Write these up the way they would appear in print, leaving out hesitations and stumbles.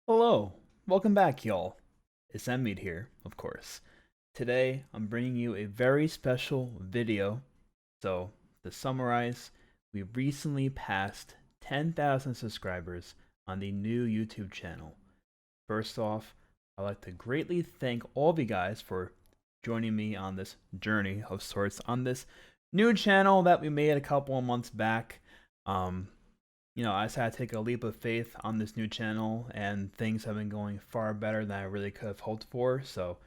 Hello, welcome back, y'all. It's NMeade here, of course. Today, I'm bringing you a very special video. So, to summarize, we recently passed 10,000 subscribers on the new YouTube channel. First off, I'd like to greatly thank all of you guys for joining me on this journey of sorts on this new channel that we made a couple of months back. Um, I just had to take a leap of faith on this new channel, and things have been going far better than I really could have hoped for. So,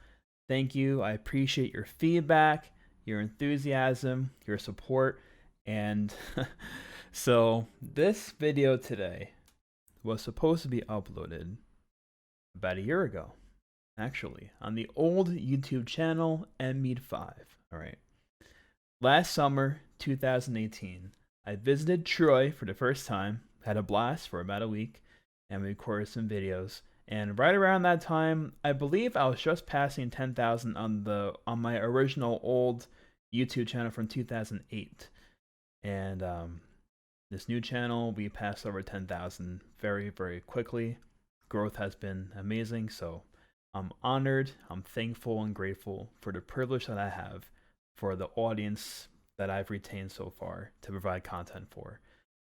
thank you. I appreciate your feedback, your enthusiasm, your support, and so this video today was supposed to be uploaded about a year ago, actually, on the old YouTube channel NMeade 5. All right. Last summer, 2018, I visited Troy for the first time, had a blast for about a week, and we recorded some videos. And right around that time, I believe I was just passing 10,000 on my original old YouTube channel from 2008. And this new channel, we passed over 10,000 very, very quickly. Growth has been amazing, so I'm honored, I'm thankful, and grateful for the privilege that I have for the audience that I've retained so far to provide content for.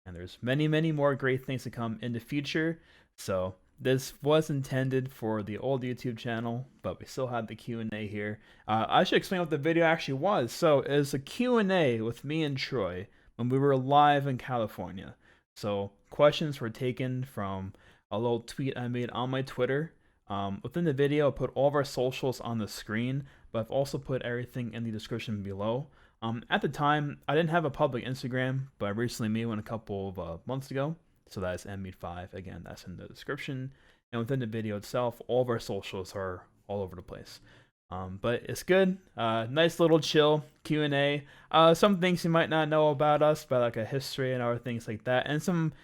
And there's many, many more great things to come in the future. So this was intended for the old YouTube channel, but we still have the Q&A here. I should explain what the video actually was. So it's a Q&A with me and Troy when we were live in California. So questions were taken from a little tweet I made on my Twitter. Within the video, I put all of our socials on the screen, but I've also put everything in the description below. At the time, I didn't have a public Instagram, but I recently made one a couple of months ago. So that's NMeade5. Again, that's in the description. And within the video itself, all of our socials are all over the place. But it's good. Nice little chill Q&A. Some things you might not know about us, about like a history and other things like that, and some,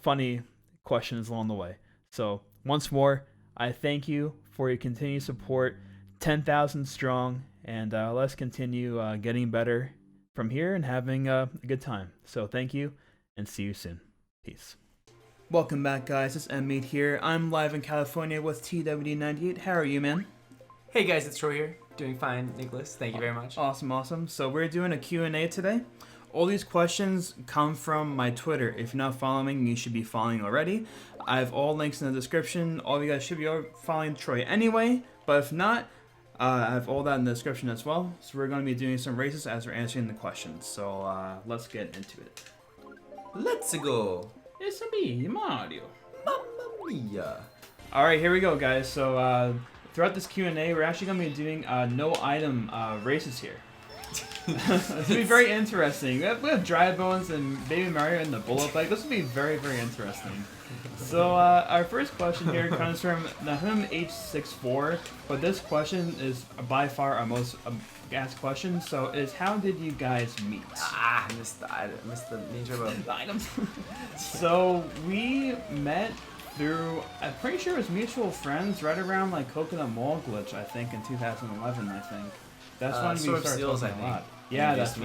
funny questions along the way. So once more, I thank you for your continued support. 10,000 strong, and let's continue getting better from here and having a good time. So thank you, and see you soon. Peace. Welcome back, guys. It's NMeade here. I'm live in California with TWD98. How are you, man? Hey guys, it's Troy here. Doing fine, Nicholas. Thank you very much. Awesome. So we're doing a Q&A today. All these questions come from my Twitter. If you're not following, you should be following already. I have all links in the description. All of you guys should be following Troy anyway, but if not, I have all that in the description as well. So we're going to be doing some races as we're answering the questions. So let's get into it. Let's go. It's me, Mario. Mamma mia. All right, here we go, guys. So throughout this Q&A, we're actually going to be doing no item races here. This will be very interesting. We have Dry Bones and Baby Mario in the bullet bike. This will be very, very interesting. So our first question here comes from Nahum H64, but this question is by far our most asked question. So is how did you guys meet? I missed the nature of The items. So we met through, I'm pretty sure it was mutual friends right around like Coconut Mall glitch, I think in 2011, I think. That's when we started talking a lot. Yeah, that's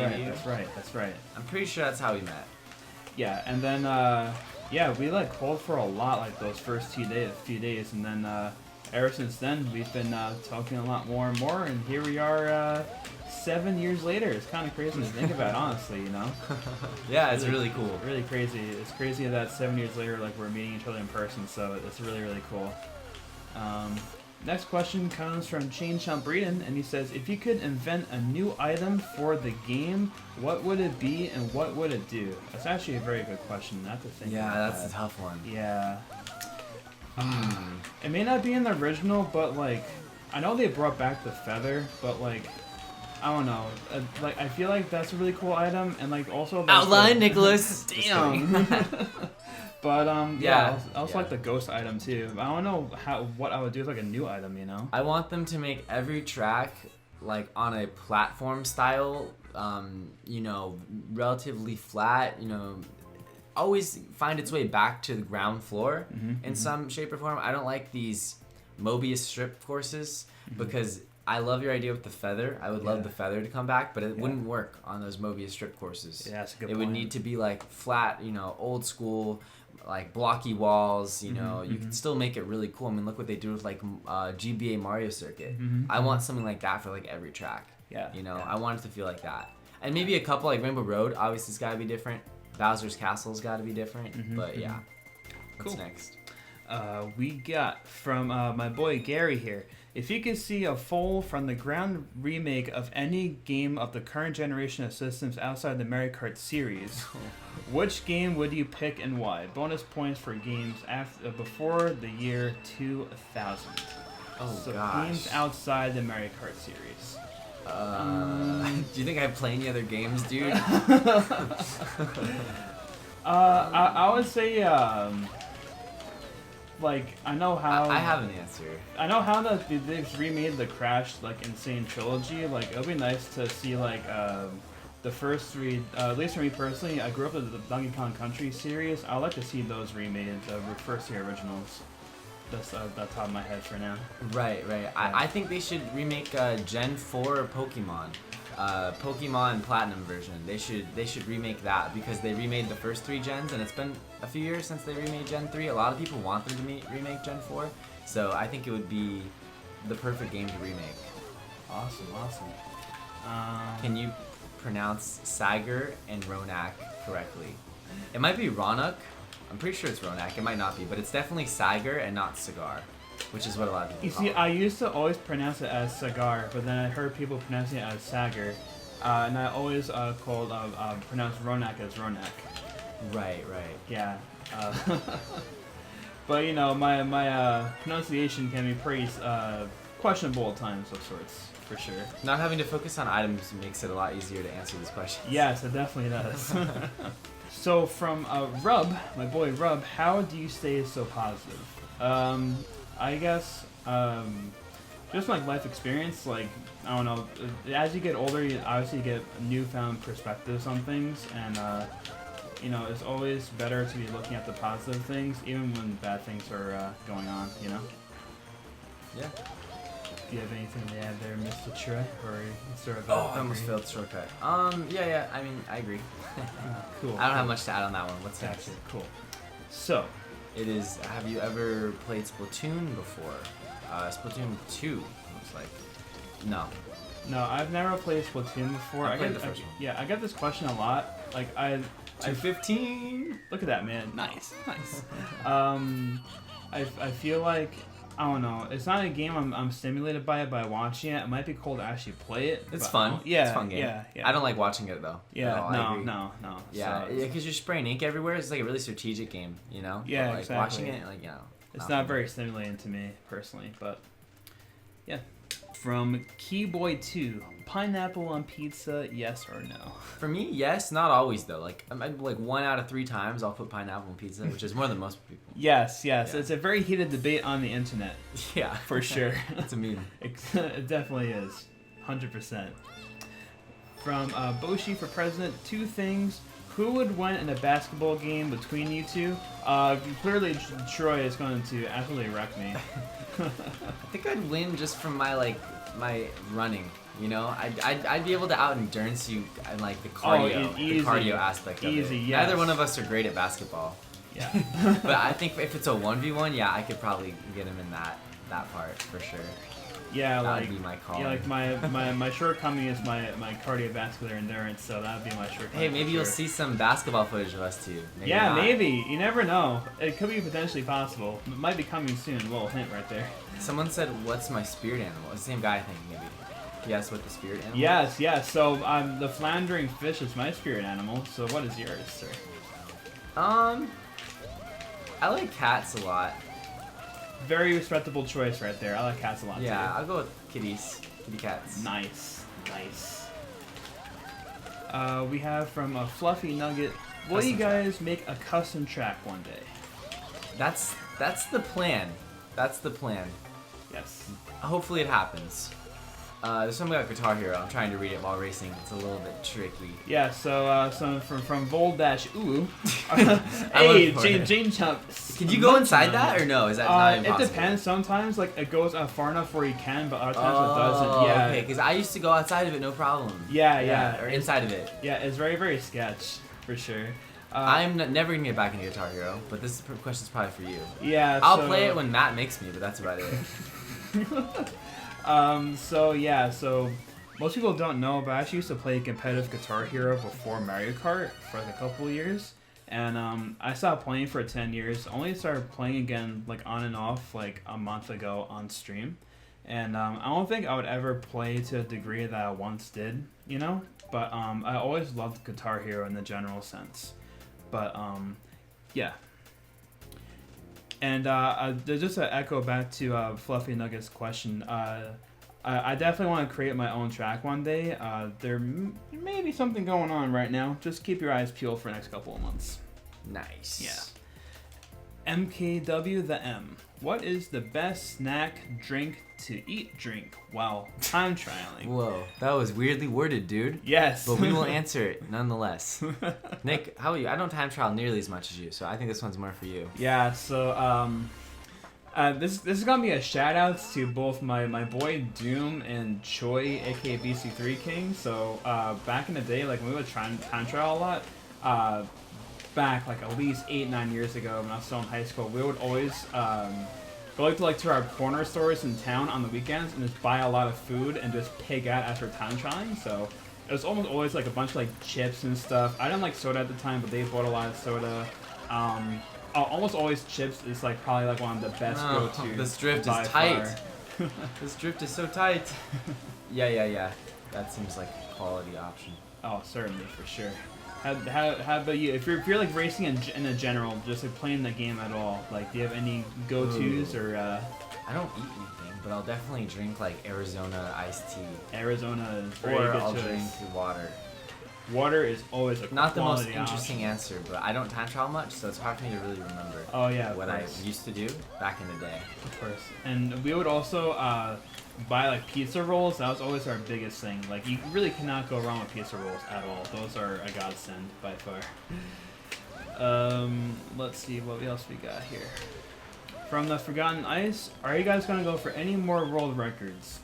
right. I'm pretty sure that's how we met. Yeah, and then we like called for a lot like those first few days, and then ever since then we've been talking a lot more and more, and here we are 7 years later. It's kind of crazy to think about, honestly, you know. Yeah, it's really cool. Really crazy. It's crazy that 7 years later, like we're meeting each other in person. So it's really, really cool. Next question comes from Chain Breeden, and he says, if you could invent a new item for the game, what would it be and what would it do? That's actually a very good question. I have to think about that's that. a tough one. Yeah. It may not be in the original, but like, I know they brought back the feather, but like, I don't know. Like, I feel like that's a really cool item, and like also Outline, Nicholas. Damn. But I also like the ghost item too. I don't know what I would do with like a new item, you know. I want them to make every track like on a platform style, relatively flat, always find its way back to the ground floor in some shape or form. I don't like these Mobius strip courses because I love your idea with the feather. I would love the feather to come back, but it wouldn't work on those Mobius strip courses. Yeah, that's a good point. It would need to be like flat, old school. like blocky walls. You know, you can still make it really cool. I mean, look what they do with like GBA Mario Circuit. I want something like that for like every track. Yeah. You know, I want it to feel like that. And maybe a couple like Rainbow Road. Obviously, it's got to be different. Bowser's Castle's got to be different. But yeah. What's next? We got from my boy Gary here. If you could see a full from the ground remake of any game of the current generation of systems outside the Mario Kart series, which game would you pick and why? Bonus points for games before the year 2000. Oh, so gosh. Games outside the Mario Kart series. Do you think I play any other games, dude? I would say like I know how I have an answer. I know how they've remade the Crash like Insane trilogy. Like it would be nice to see like the first three. At least for me personally, I grew up with the Donkey Kong Country series. I'd like to see those remade, the first three originals. That's the top of my head for now. Right. Yeah. I think they should remake Gen 4 Pokemon. Pokemon Platinum version. They should remake that because they remade the first 3 gens and it's been a few years since they remade Gen 3. A lot of people want them to remake Gen 4, so I think it would be the perfect game to remake. Awesome. Can you pronounce Sagar and Ronak correctly? It might be Ronak. I'm pretty sure it's Ronak. It might not be, but it's definitely Sagar and not Cigar, which is what a lot of people You call see, it. I used to always pronounce it as Sagar, but then I heard people pronouncing it as Sagar, and I always pronounce Ronak as Ronak. Right. Yeah. But you know, my pronunciation can be pretty questionable at times of sorts, for sure. Not having to focus on items makes it a lot easier to answer these questions. Yes, it definitely does. So from Rub, my boy Rub, how do you stay so positive? I guess just like life experience, like I don't know, as you get older you obviously get newfound perspectives on things, and you know, it's always better to be looking at the positive things even when bad things are going on, you know? Yeah. Do you have anything to add there, Mr. Trey? Or sort of I almost failed the shortcut. Yeah, I mean, I agree. Cool. I don't have much to add on that one. What's Gotcha. next? Cool. So, It is, have you ever played Splatoon before? Splatoon 2, looks like. No. no, I've never played Splatoon before. I played the first one. Yeah, I get this question a lot. Like, I 215! look at that, man. Nice. I feel like, I don't know, it's not a game I'm stimulated by it by watching it. It might be cool to actually play it. It's but fun. Yeah, It's a fun game. Yeah. I don't like watching it though. Yeah, at all. I agree. no. Yeah, So, because you're spraying ink everywhere. It's like a really strategic game, you know? Yeah, but, like, exactly. watching it, like, you know. it's not very stimulating to me personally, but yeah. From Keyboy2, pineapple on pizza, yes or no? For me, yes, not always though. Like, like 1 out of 3 times I'll put pineapple on pizza, which is more than most people. Yes. Yeah. It's a very heated debate on the internet, Yeah. for sure. It's a meme. It definitely is, 100%. From Boshi for president, 2 things. Who would win in a basketball game between you two? Clearly, Troy is going to absolutely wreck me. I think I'd win just from my running. You know, I'd be able to out endurance you and like the cardio, easy. the cardio aspect of Easy, it. yes. Neither one of us are great at basketball. Yeah. But I think if it's a 1v1, yeah, I could probably get him in that part for sure. Yeah, that like would be my call. yeah, like my shortcoming is my cardiovascular endurance, so that would be my shortcoming. Hey, maybe for you'll sure. see some basketball footage of us too. Maybe Yeah, not. maybe. You never know. It could be potentially possible. It might be coming soon. A little hint right there. Someone said, "What's my spirit animal?" It's the same guy, I think, maybe. Yes, what the spirit animal? Yes. So the floundering fish is my spirit animal. So what is yours, sir? I like cats a lot. Very respectable choice right there. I like cats a lot Yeah, too. I'll go with kitty cats. Nice. We have from a Fluffy Nugget. Will you guys make a custom track one day? That's the plan. That's the plan. Yes. Hopefully it happens. There's something about Guitar Hero. I'm trying to read it while racing. It's a little bit tricky. Yeah. So from Vol Dash Ooh. I'm Hey, looking for it. Jane Chump. Can you go inside that or no? Is that not impossible? It depends. Sometimes like it goes far enough where you can, but other times it doesn't. Yeah. Okay, because I used to go outside of it, no problem. Yeah. Or inside of it. Yeah, it's very, very sketch, for sure. I'm never gonna get back into Guitar Hero, but this question's probably for you. Yeah. I'll play it when Matt makes me, but that's about it. So most people don't know, but I actually used to play competitive Guitar Hero before Mario Kart for like a couple of years, and I stopped playing for 10 years. Only started playing again like on and off like a month ago on stream, and I don't think I would ever play to a degree that I once did, you know. But I always loved Guitar Hero in the general sense. But yeah. And just to echo back to Fluffy Nugget's question, I definitely want to create my own track one day. There may be something going on right now. Just keep your eyes peeled for the next couple of months. Nice. Yeah. MKW the M. What is the best snack, drink while time trialing? Whoa, that was weirdly worded, dude. Yes. But we will answer it nonetheless. Nick, how are you? I don't time trial nearly as much as you, so I think this one's more for you. Yeah, so this is gonna be a shout out to both my boy Doom and Choi, aka BC3 King. So back in the day, like when we would time trial a lot, back like at least 8-9 years ago when I was still in high school, we would always go to our corner stores in town on the weekends and just buy a lot of food and just pig out after time trying. So it was almost always like a bunch of like chips and stuff. I didn't like soda at the time, but they bought a lot of soda. Almost always chips is like probably like one of the best go-to. This drift is tight. This drift is so tight. Yeah. That seems like a quality option. Oh, certainly, for sure. How about you? If you're like racing in a general, just like playing the game at all, like do you have any go-tos or? I don't eat anything, but I'll definitely drink like Arizona iced tea. Arizona is very or good I'll choice. drink water. Water is always a Not the most quality interesting option. answer, but I don't time trial much, so it's hard for me to really remember. Oh yeah, what I used to do back in the day. Of course, and we would also buy like pizza rolls. That was always our biggest thing. Like you really cannot go wrong with pizza rolls at all. Those are a godsend by far. Let's see what else we got here. From the Forgotten Ice, are you guys gonna go for any more world records?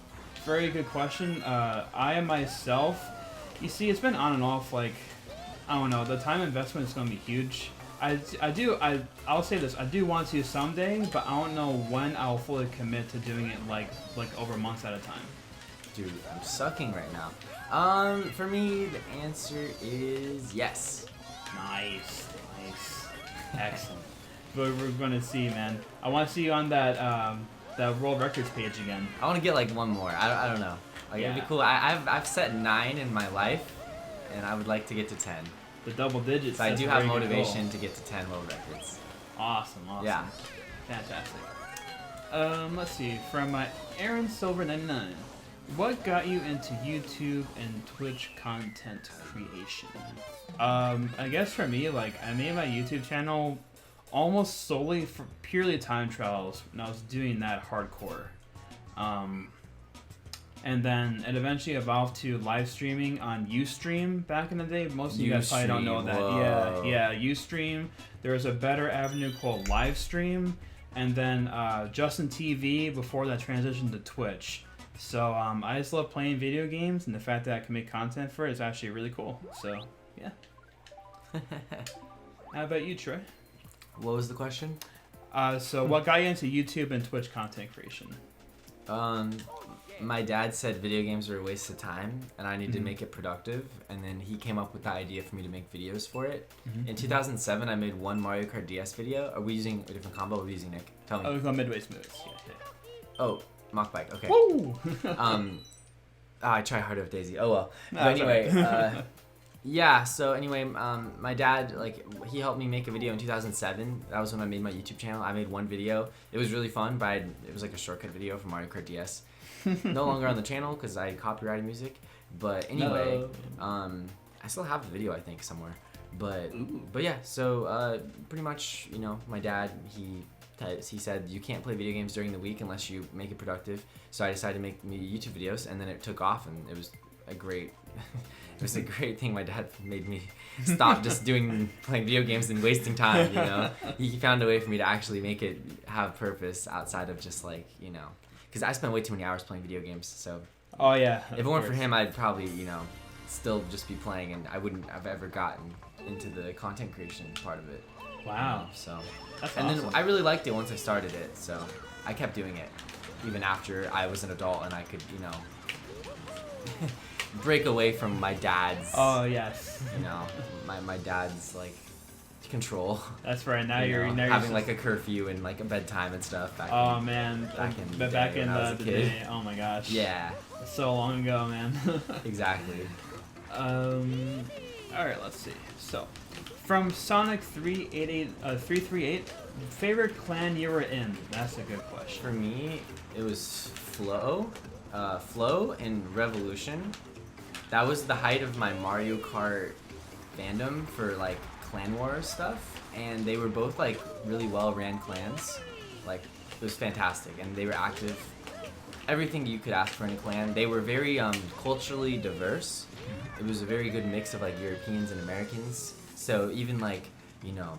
Very good question. I myself, you see, it's been on and off. Like I don't know, the time investment is gonna be huge. I'll say this, I do want to someday, but I don't know when I'll fully commit to doing it like over months at a time. Dude, I'm sucking right now. For me, the answer is yes. Nice. Excellent. But we're gonna see, man. I want to see you on that world records page again. I want to get like one more. I don't know. Like it'd be cool. I've set 9 in my life, and I would like to get to 10. The double digits. So I do have motivation to get to 10 world records. Awesome. Yeah. Fantastic. Let's see. From Aaron Silver 99, what got you into YouTube and Twitch content creation? I guess for me, like I made my YouTube channel almost solely for purely time trials when I was doing that hardcore. And then it eventually evolved to live streaming on Ustream back in the day. Most of you guys probably don't know that. Whoa. Yeah, Ustream. There was a better avenue called Livestream, and then Justin TV before that transitioned to Twitch. So I just love playing video games, and the fact that I can make content for it is actually really cool. So yeah. How about you, Troy? What was the question? So what got you into YouTube and Twitch content creation? My dad said video games are a waste of time and I need to make it productive, and then he came up with the idea for me to make videos for it. In 2007, I made one Mario Kart DS video. Are we using a different combo? Or are we using Nick? Tell me. Oh, it was on Midway Smooths. Yeah. Oh, Mock Bike. Okay. Woo! I try harder with Daisy. Oh well. No, But anyway, yeah. So anyway, my dad he helped me make a video in 2007. That was when I made my YouTube channel. I made one video. It was really fun, but it was like a shortcut video for Mario Kart DS. No longer on the channel because I copyrighted music. But anyway, No. I still have the video I think somewhere. But yeah. So pretty much, my dad he said you can't play video games during the week unless you make it productive. So I decided to make me YouTube videos, and then it took off, and it was a great. It was a great thing. My dad made me stop just playing video games and wasting time. He found a way for me to actually make it have purpose outside of just because I spent way too many hours playing video games. So Oh yeah. if it weren't for him, I'd probably still just be playing, and I wouldn't have ever gotten into the content creation part of it. Wow. So, That's and awesome. then I really liked it once I started it, so I kept doing it even after I was an adult and I could, you know, break away from my dad's. Oh yes. You know, my dad's like control. That's right. Now You you're know, now having you're like a curfew and like a bedtime and stuff. Oh man, back in back the day in when I was the a kid. day. Oh my gosh. Yeah, So long ago, man. exactly. All right, let's see. So, from Sonic 338, favorite clan you were in? That's a good question. For me, it was Flow and Revolution. That was the height of my Mario Kart fandom for like clan wars stuff, and they were both like really well ran clans. Like it was fantastic, and they were active. Everything you could ask for in a clan. They were very culturally diverse. It was a very good mix of like Europeans and Americans. So even like, you know,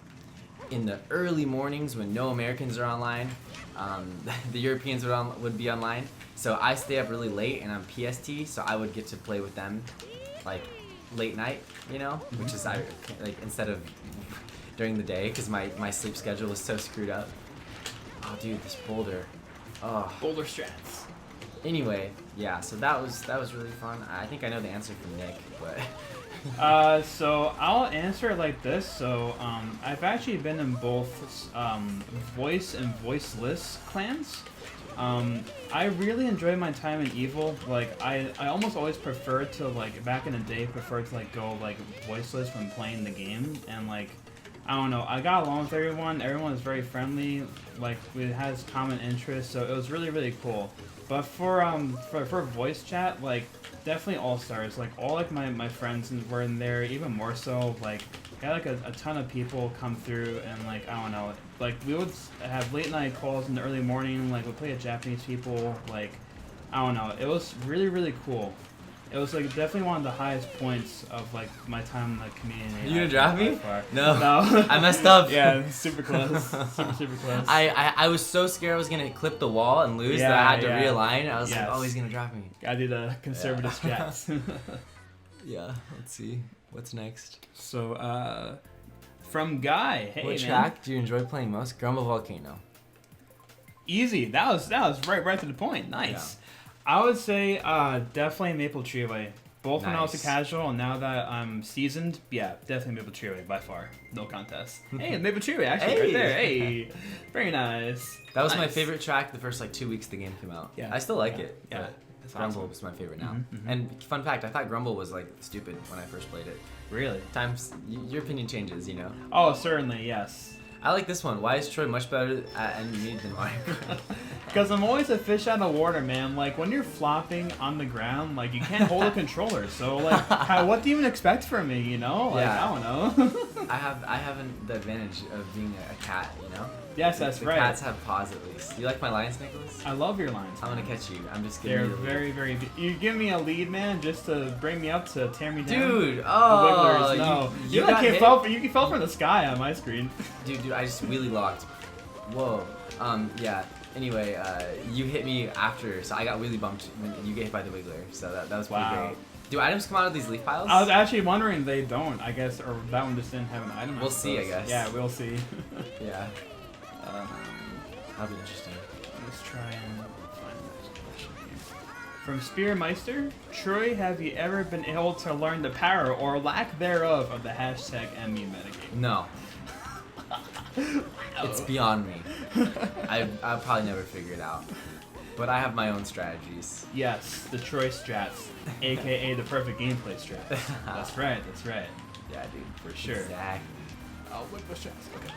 in the early mornings when no Americans are online, the Europeans would be online. So I stay up really late and I'm PST, so I would get to play with them like late night, you know, which is like instead of during the day because my sleep schedule was so screwed up. Oh dude, this boulder. Oh. Boulder strats. Anyway, yeah, so that was really fun. I think I know the answer from Nick, but So I'll answer it like this. So I've actually been in both voice and voiceless clans. I really enjoy my time in Evil. Like I almost always prefer to like back in the day prefer to like go like voiceless when playing the game, and like I don't know, I got along with everyone. Everyone was very friendly. Like it has common interests, so it was really really cool. But for voice chat, like definitely all stars. Like all like my friends were in there, even more so. Like got like a ton of people come through, and like I don't know, like we would have late night calls in the early morning. Like we play with Japanese people. Like I don't know, it was really really cool. It was like definitely one of the highest points of like my time in the community. You gonna draft me? No. No. I messed up. Yeah, super close. Super close. I was so scared I was gonna clip the wall and lose that I had to realign. I was like, oh, he's gonna draft me. Gotta do the conservative strats. Yeah, let's see. What's next? So, from Guy, hey what man. track do you enjoy playing most? Grumble Volcano. Easy. That was right to the point. Nice. Yeah. I would say definitely Maple Treeway. Both when I was a Nice. casual and now that I'm seasoned, yeah, definitely Maple Treeway by far. No contest. Hey, Maple Treeway actually right there. Hey, very nice. That was my Nice. favorite track the first like 2 weeks the game came out. Yeah. I still like it. Yeah. But That's Grumble awesome. was my favorite now. Mhm, mhm. And fun fact, I thought Grumble was like stupid when I first played it. Really? Your opinion changes, you know. Oh, certainly, yes. I like this one. Why is Troy much better at NMeade than Mario Kart? Because I'm always a fish out of water, man. Like, when you're flopping on the ground, like, you can't hold a controller. So, like, what do you even expect from me, you know? Like, Yeah. I don't know. I have the advantage of being a cat, you know. Yes, that's the right. Cats have paws at least. You like my lines, Nicholas? I love your lines. I'm gonna man. catch you. I'm just giving They're you the lead. very, very... You give me a lead, man, just to bring me up, to tear me down. Dude, The oh, Wigglers, no. you like got you hit? fell from the sky on my screen. Dude, I just wheelie locked. Whoa. Yeah. Anyway, you hit me after, so I got wheelie bumped when you get hit by the Wiggler. So that was pretty Wow. great. Do items come out of these leaf piles? I was actually wondering they don't, I guess, or that one just didn't have an item. We'll see, I suppose. guess. Yeah, we'll see. Yeah. That'll be interesting. Let's try and find the next question here. From Spearmeister, Troy, have you ever been able to learn the power or lack thereof of the hashtag ME metagame? No. It's beyond me. I'll probably never figure it out. But I have my own strategies. Yes, the Troy strats, aka the perfect gameplay strats. That's right, that's right. Yeah, dude. For sure. Exactly. Oh, what strats? Okay.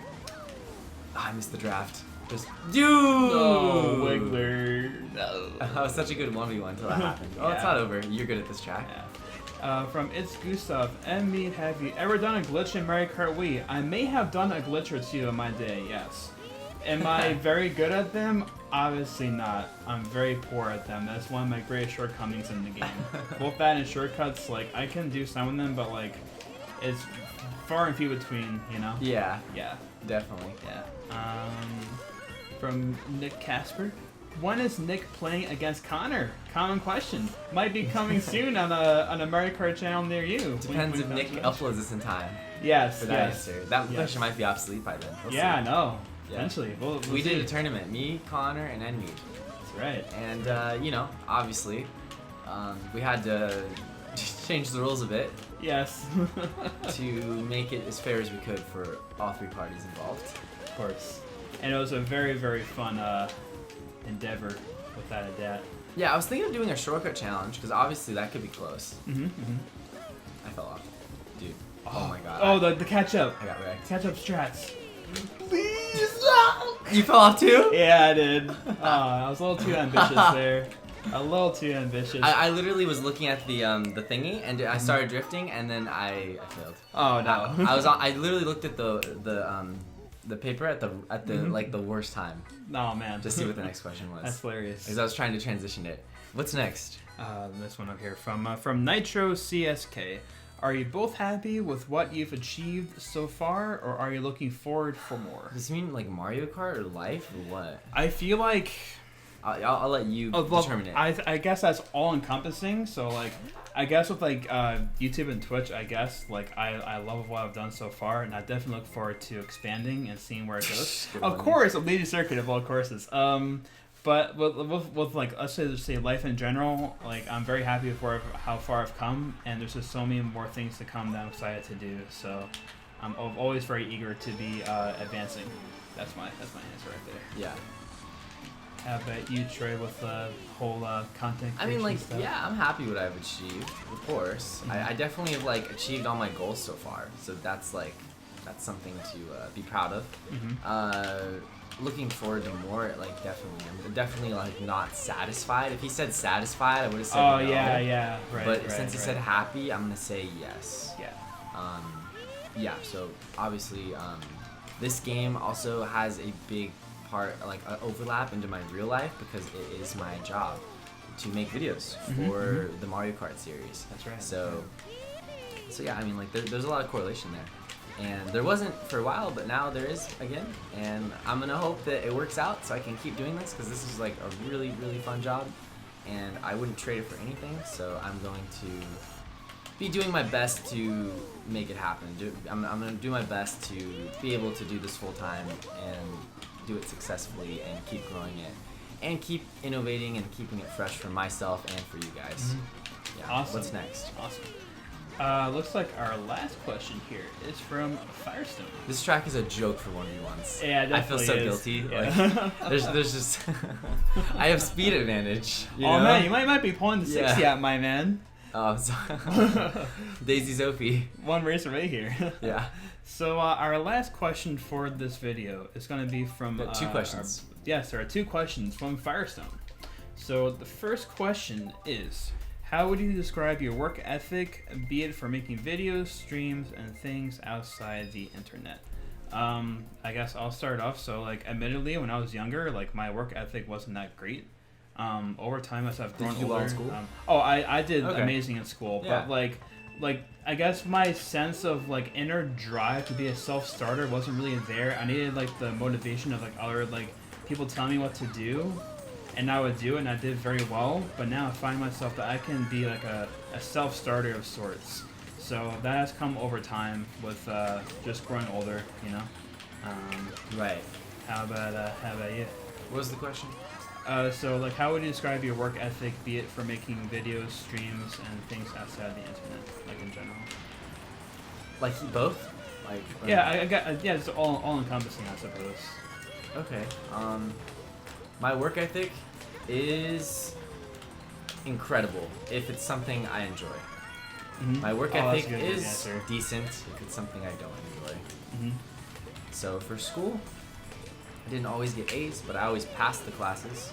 Oh, I missed the draft. Just dude. No, Wiggler. No. That was such a good 1v1 until that happened. Oh, it's Yeah. not over. You're good at this track. Yeah. From It's Gustav, NMeade, have you ever done a glitch in Mario Kart Wii? I may have done a glitch or two in my day, yes. Am I very good at them? Obviously not. I'm very poor at them. That's one of my greatest shortcomings in the game. Both that and shortcuts, like, I can do some of them, but, like, it's far and few between, you know? Yeah, Yeah. definitely. Yeah. From Nick Casper. When is Nick playing against Connor? Common question. Might be coming soon on a Mario Kart channel near you. Depends if Wink, wink, Nick nudge, nudge. uploads this in time. Yes. for that Yes. answer. That Yes. question might be obsolete by then. We'll Yeah. see. No. Yeah. Eventually, we'll We see. did a tournament, me, Connor, and NMeade. That's right. And, you know, obviously, we had to change the rules a bit Yes. to make it as fair as we could for all three parties involved. Of course. And it was a very, very fun endeavor, without a doubt. Yeah, I was thinking of doing a shortcut challenge, because obviously that could be close. Mm-hmm. Mm-hmm. I fell off. Dude. Oh my god. Oh, the catch up. I got wrecked. Catch up strats. Please no! You fell off too? Yeah, I did. I was a little too ambitious there. A little too ambitious. I literally was looking at the thingy, and I started drifting, and then I failed. Oh no. I literally looked at the paper at the like the worst time. Oh man. Just see what the next question was. That's hilarious. Because I was trying to transition it. What's next? This one up here from Nitro CSK. Are you both happy with what you've achieved so far, or are you looking forward for more? Does this mean like Mario Kart or life or what? I feel like I'll let you determine it. I guess that's all encompassing. So like, I guess with like YouTube and Twitch, I guess like I love what I've done so far, and I definitely look forward to expanding and seeing where it goes. Of course, a leading circuit of all courses. But with like let's say life in general, like I'm very happy with how far I've come, and there's just so many more things to come that I'm excited to do. So I'm always very eager to be advancing. That's my answer right there. Yeah. How about you, Trey, with the whole content creation I mean, like, stuff? yeah, I'm happy what I've achieved, of course. Mhm. I definitely have, like, achieved all my goals so far. So that's, like, that's something to be proud of. Mm-hmm. Looking forward to more, like, definitely. I'm definitely, like, not satisfied. If he said satisfied, I would have said no. Yeah, right. But since he said happy, I'm going to say yes. Yeah. Yeah, so, obviously, this game also has a big part, like overlap into my real life, because it is my job to make videos for the Mario Kart series. That's right. So yeah, I mean, like there's a lot of correlation there, and there wasn't for a while, but now there is again, and I'm gonna hope that it works out so I can keep doing this, because this is like a really fun job, and I wouldn't trade it for anything. So I'm going to be doing my best to make it happen. I'm gonna do my best to be able to do this full time and do it successfully and keep growing it and keep innovating and keeping it fresh for myself and for you guys. Yeah. Awesome. What's next? Awesome. Looks like our last question here is from Firestone. This track is a joke for 1v1s. Yeah, it I feel definitely so is. guilty. Yeah. Like, there's just I have speed advantage. You Oh know? man, you might be pulling the 60 out, my man. Oh, so Daisy Sophie. One race away here. Yeah. So our last question for this video is going to be from Two questions. Yes, there are two questions from Firestone. So the first question is, how would you describe your work ethic, be it for making videos, streams, and things outside the internet? I guess I'll start off. So like, admittedly, when I was younger, like my work ethic wasn't that great. Over time, as I've grown Did you do older, well in school? I did Okay. amazing in school, Yeah. but like I guess my sense of like inner drive to be a self-starter wasn't really there. I needed like the motivation of like other like people telling me what to do, and I would do it, and I did very well. But now I find myself that I can be like a self-starter of sorts. So that has come over time with just growing older, you know. Right. How about you? What was the question? So like, how would you describe your work ethic, be it for making videos, streams, and things outside the internet, like in general? Like both? Like Yeah, I got it's all encompassing, I suppose. Okay. My work ethic is incredible if it's something I enjoy. My work ethic is decent if it's something I don't enjoy. So for school, I didn't always get A's, but I always passed the classes.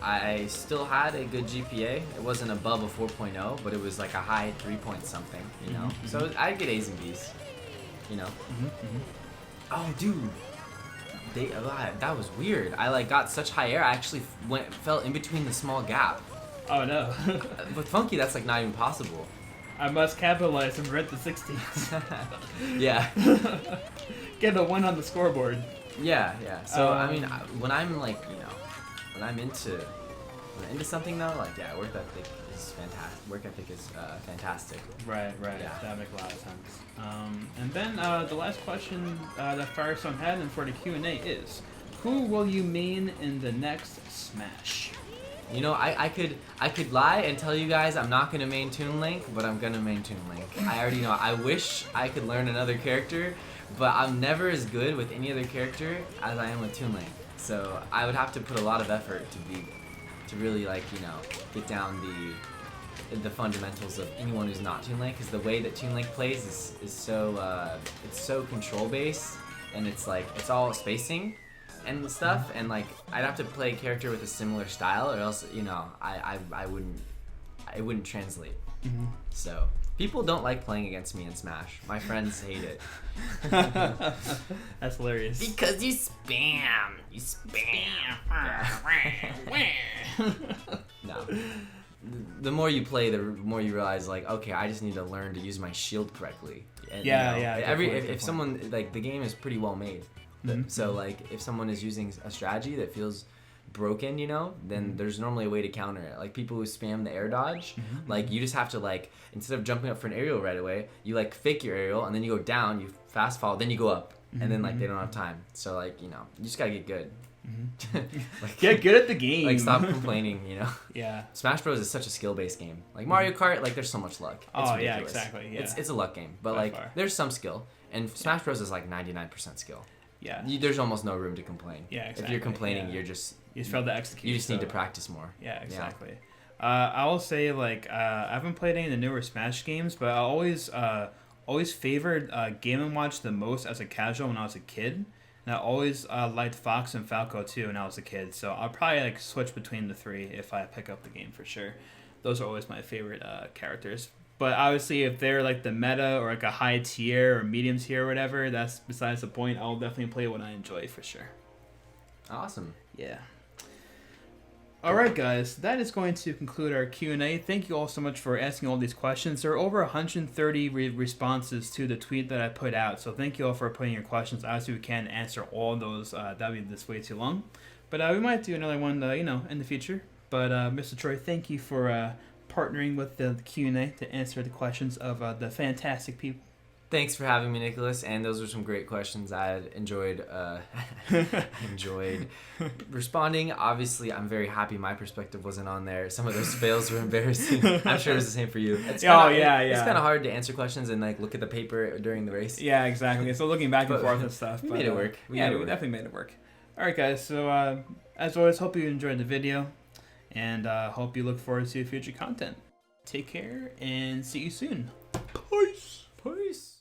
I still had a good GPA. It wasn't above a 4.0, but it was like a high 3 point something, you know? So I'd get A's and B's, you know? Oh, dude. That was weird. I like got such high air, I actually fell in between the small gap. Oh no. With Funky, that's like not even possible. I must capitalize and rent the 16s. Yeah. Get a 1 on the scoreboard. Yeah. So I mean, when I'm like, you know, when I'm into into something though, like yeah, work ethic is fantastic. Work ethic is fantastic. Right. Yeah. That makes a lot of sense. And then the last question that Firestone had and for the Q&A is, who will you main in the next Smash? You know, I could lie and tell you guys I'm not gonna main Toon Link, but I'm gonna main Toon Link. I already know. I wish I could learn another character, but I'm never as good with any other character as I am with Toon Link. So I would have to put a lot of effort to really like, you know, get down the fundamentals of anyone who's not Toon Link, because the way that Toon Link plays is so it's so control based, and it's like it's all spacing and stuff, and like I'd have to play a character with a similar style, or else, you know, it wouldn't translate. So people don't like playing against me in Smash. My friends hate it. That's hilarious. Because you spam. No. The more you play, the more you realize, like, okay, I just need to learn to use my shield correctly. And, Yeah, you know, yeah. If someone, like, the game is pretty well made. So like if someone is using a strategy that feels broken, you know, then there's normally a way to counter it. Like people who spam the air dodge, like you just have to, like, instead of jumping up for an aerial right away, you like fake your aerial and then you go down, you fast fall, then you go up, and then like they don't have time. So like, you know, you just gotta get good. Like, get good at the game. Like stop complaining, you know. Yeah. Smash Bros is such a skill-based game. Like Mario Kart, like there's so much luck. It's ridiculous. Yeah, exactly. Yeah. It's a luck game, but By like far. there's some skill, and Smash Bros is like 99% skill. Yeah. There's almost no room to complain. Yeah, exactly. If you're complaining, yeah. you just failed to execute. You just need to practice more. Yeah, exactly. I will say, like, I haven't played any of the newer Smash games, but I always favored Game & Watch the most as a casual when I was a kid. And I always liked Fox and Falco too when I was a kid. So I'll probably like switch between the three if I pick up the game for sure. Those are always my favorite characters. But obviously, if they're like the meta or like a high tier or medium tier or whatever, that's besides the point. I'll definitely play what I enjoy for sure. Awesome. Yeah. All right, guys, that is going to conclude our Q&A. Thank you all so much for asking all these questions. There are over 130 responses to the tweet that I put out, so thank you all for putting your questions. Obviously, we can't answer all those. That would be this way too long. But we might do another one, you know, in the future. But Mr. Troy, thank you for partnering with the Q&A to answer the questions of the fantastic people. Thanks for having me, Nicholas. And those were some great questions. I enjoyed responding. Obviously, I'm very happy my perspective wasn't on there. Some of those fails were embarrassing. I'm sure it was the same for you. It's kinda, It's kind of hard to answer questions and like look at the paper during the race. Yeah, exactly. So looking back and forth and stuff. We made it work. We definitely made it work. All right, guys. So as always, hope you enjoyed the video, and hope you look forward to future content. Take care and see you soon. Peace. Peace.